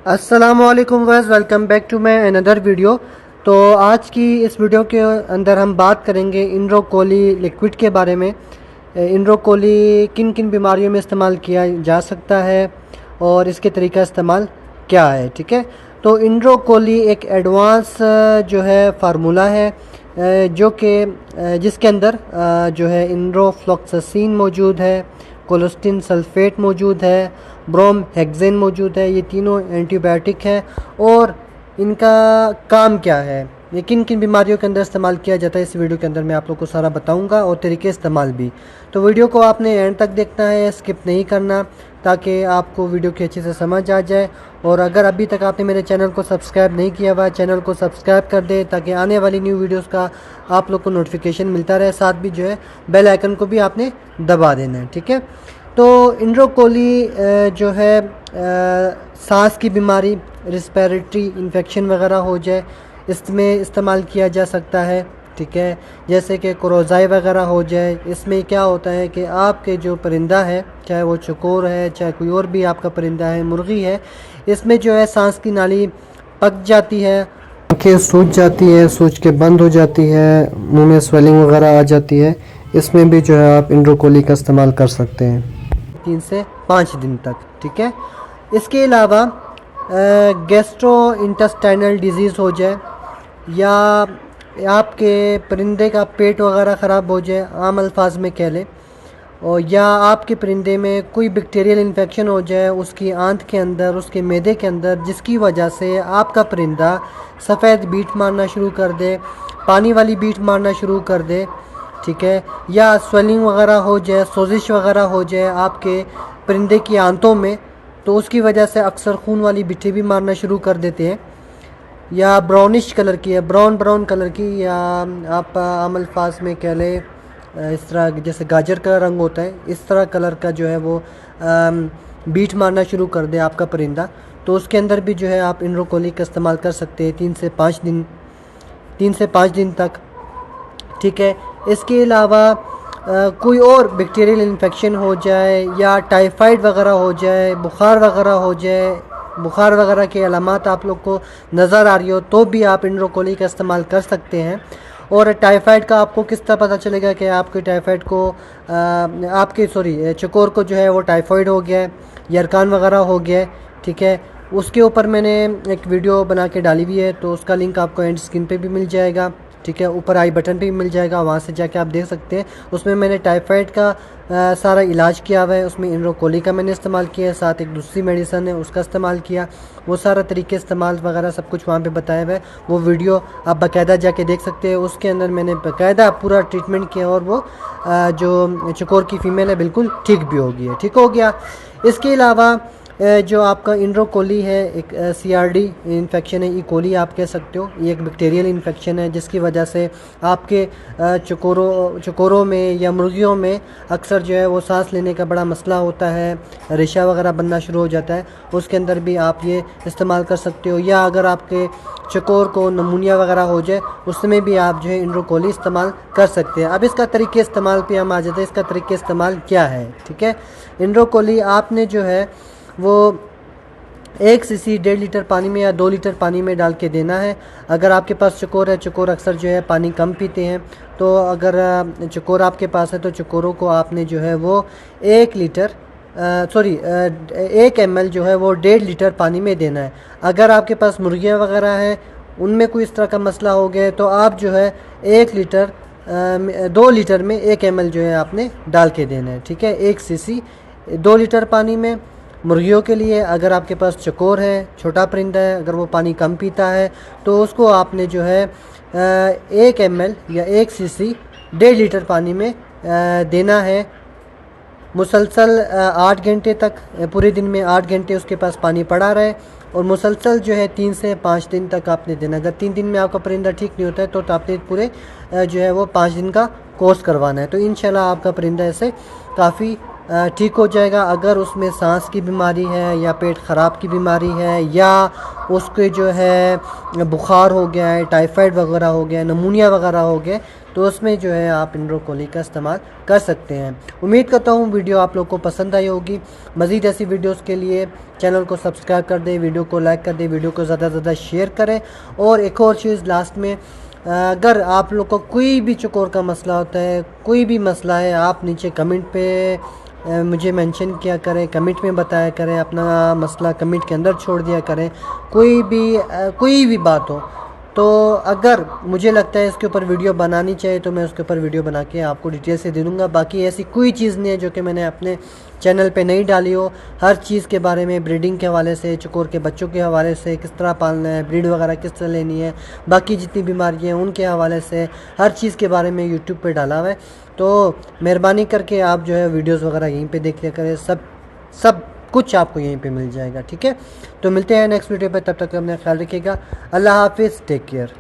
अस्सलामुअलैकुम guys, welcome back to my another video. तो आज की इस वीडियो के अंदर हम बात करेंगे इंड्रोकोली लिक्विड के बारे में। इंड्रोकोली किन किन बीमारियों में इस्तेमाल किया जा सकता है और इसके तरीका इस्तेमाल क्या है। ठीक है, तो इंड्रोकोली एक एडवांस जो है फार्मूला है जो कि जिसके अंदर जो है इंड्रोफ्लॉक्सासिन मौजूद है, कोलेस्टिन सल्फेट मौजूद है, ब्रोम हेक्सेन मौजूद है। ये तीनों एंटीबायोटिक हैं। और इनका काम क्या है, ये किन किन बीमारियों के अंदर इस्तेमाल किया जाता है, इस वीडियो के अंदर मैं आप लोग को सारा बताऊंगा और तरीके इस्तेमाल भी। तो वीडियो को आपने एंड तक देखना है, स्किप नहीं करना, ताकि आपको वीडियो की अच्छे से समझ आ जाए। और अगर अभी तक आपने मेरे चैनल को सब्सक्राइब नहीं किया हुआ, चैनल को सब्सक्राइब कर दे ताकि आने वाली न्यू वीडियोस का आप लोग को नोटिफिकेशन मिलता रहे। साथ भी जो है बेल आइकन को भी आपने दबा देना है। ठीक है, तो इंड्रोकोली जो है सांस की बीमारी, रिस्पिरेटरी इन्फेक्शन वगैरह हो जाए, इसमें इस्तेमाल किया जा सकता है। ठीक है, जैसे कि क्रोज़ाई वगैरह हो जाए। इसमें क्या होता है कि आपके जो परिंदा है, चाहे वो चकोर है, चाहे कोई और भी आपका परिंदा है, मुर्गी है, इसमें जो है सांस की नाली पक जाती है, आँखें सूज जाती है, सूज के बंद हो जाती है, मुंह में स्वेलिंग वगैरह आ जाती है। इसमें भी जो है आप इंड्रोकोली का इस्तेमाल कर सकते हैं 3 से 5 दिन तक। ठीक है, इसके अलावा गैस्ट्रो इंटेस्टाइनल डिजीज़ हो जाए, या आपके परिंदे का पेट वगैरह ख़राब हो जाए, आम अल्फाज में कह लें, और या आपके परिंदे में कोई बैक्टीरियल इन्फेक्शन हो जाए उसकी आंत के अंदर, उसके मैदे के अंदर, जिसकी वजह से आपका परिंदा सफ़ेद बीट मारना शुरू कर दे, पानी वाली बीट मारना शुरू कर दे। ठीक है, या स्वेलिंग वगैरह हो जाए, सोजिश वगैरह हो जाए आपके परिंदे की आंतों में, तो उसकी वजह से अक्सर खून वाली बिट्टी भी मारना शुरू कर देते हैं। या ब्राउनिश कलर की है, ब्राउन कलर की, या आप आम अल्फाज में कह लें इस तरह जैसे गाजर का रंग होता है, इस तरह कलर का जो है वो बीट मारना शुरू कर दे आपका परिंदा, तो उसके अंदर भी जो है आप इंड्रोकोली का इस्तेमाल कर सकते हैं 3 से 5 दिन तक। ठीक है, इसके अलावा कोई और बैक्टीरियल इन्फेक्शन हो जाए, या टाइफाइड वगैरह हो जाए, बुखार वगैरह हो जाए, बुखार वगैरह के अलामात आप लोग को नज़र आ रही हो, तो भी आप इंड्रोकोली का इस्तेमाल कर सकते हैं। और टाइफाइड का आपको किस तरह पता चलेगा कि आपके टाइफाइड को चकोर को जो है वो टाइफाइड हो गया है, यरकान वगैरह हो गया है। ठीक है, उसके ऊपर मैंने एक वीडियो बना के डाली हुई है, तो उसका लिंक आपको एंड स्क्रीन पे भी मिल जाएगा। ठीक है, ऊपर आई बटन पे भी मिल जाएगा, वहाँ से जाके आप देख सकते हैं। उसमें मैंने टाइफाइड का सारा इलाज किया हुआ है, उसमें इंड्रोकोली का मैंने इस्तेमाल किया है, साथ एक दूसरी मेडिसन है उसका इस्तेमाल किया। वो सारा तरीके इस्तेमाल वगैरह सब कुछ वहाँ पे बताया हुआ है। वो वीडियो आप बाकायदा जाके देख सकते हैं। उसके अंदर मैंने बाकायदा पूरा ट्रीटमेंट किया, और वो जो चकोर की फ़ीमेल है बिल्कुल ठीक भी हो गई है, ठीक हो गया। इसके अलावा जो आपका इंड्रोकोली है, एक CRD इन्फेक्शन है, कोली आप कह सकते हो, ये एक बैक्टीरियल इन्फेक्शन है जिसकी वजह से आपके चकोरों में या मुर्गियों में अक्सर जो है वो सांस लेने का बड़ा मसला होता है, रेशा वगैरह बनना शुरू हो जाता है। उसके अंदर भी आप ये इस्तेमाल कर सकते हो। या अगर आपके चकोर को नमूनिया वगैरह हो जाए, उसमें भी आप जो है इंड्रोकोली इस्तेमाल कर सकते हैं। अब इसका तरीके इस्तेमाल पे हम आ जाते हैं, इसका तरीके इस्तेमाल क्या है। ठीक है, इंड्रोकोली आपने जो है वो 1 cc 1.5 लीटर पानी में या 2 लीटर पानी में डाल के देना है। अगर आपके पास चकोर है, चकोर अक्सर जो है पानी कम पीते हैं, तो अगर चकोर आपके पास है तो चकोरों को आपने जो है वो 1 ml जो है वो 1.5 लीटर पानी में देना है। अगर आपके पास मुर्गियाँ वगैरह हैं, उनमें कोई इस तरह का मसला हो गया है, तो आप जो है 2 लीटर में 1 ml जो है आपने डाल के देना है। ठीक है, 1 cc 2 लीटर पानी में। मुर्गियों के लिए अगर आपके पास चकोर है, छोटा परिंदा है, अगर वो पानी कम पीता है, तो उसको आपने जो है 1 ml या 1 cc 1.5 लीटर पानी में देना है। मुसलसल 8 घंटे तक, पूरे दिन में 8 घंटे उसके पास पानी पड़ा रहे, और मुसलसल जो है 3 से 5 दिन तक आपने देना। अगर 3 दिन में आपका परिंदा ठीक नहीं होता है तो आपने पूरे जो है वो 5 दिन का कोर्स करवाना है, तो इंशाल्लाह आपका परिंदा ऐसे काफ़ी ठीक हो जाएगा। अगर उसमें सांस की बीमारी है, या पेट ख़राब की बीमारी है, या उसके जो है बुखार हो गया है, टाइफाइड वगैरह हो गया, नमूनिया वगैरह हो गया, तो तो उसमें जो है आप इंड्रोकोली का इस्तेमाल कर सकते हैं। उम्मीद करता हूँ वीडियो आप लोग को पसंद आई होगी। मज़ीद ऐसी वीडियोस के लिए चैनल को सब्सक्राइब कर दें, वीडियो को लाइक कर दें, वीडियो को ज़्यादा से ज़्यादा शेयर करें। और एक और चीज़ लास्ट में, अगर आप लोग को कोई भी चकोर का मसला होता है, कोई भी मसला है, आप नीचे कमेंट पे मुझे मेंशन किया करें, कमेंट में बताया करें, अपना मसला कमेंट के अंदर छोड़ दिया करें। कोई भी बात हो तो अगर मुझे लगता है इसके ऊपर वीडियो बनानी चाहिए तो मैं उसके ऊपर वीडियो बना के आपको डिटेल से दे दूँगा। बाकी ऐसी कोई चीज़ नहीं है जो कि मैंने अपने चैनल पे नहीं डाली हो। हर चीज़ के बारे में, ब्रीडिंग के हवाले से, चकोर के बच्चों के हवाले से, किस तरह पालना है, ब्रीड वगैरह किस तरह लेनी है, बाकी जितनी बीमारियाँ हैं उनके हवाले से, हर चीज़ के बारे में यूट्यूब पे डाला हुआ है। तो मेहरबानी करके आप जो है वीडियोज़ वगैरह यहीं पर देख लिया करें, सब कुछ आपको यहीं पे मिल जाएगा। ठीक है, तो मिलते हैं नेक्स्ट वीडियो पे, तब तक अपना ख्याल रखिएगा। अल्लाह हाफिज़, टेक केयर।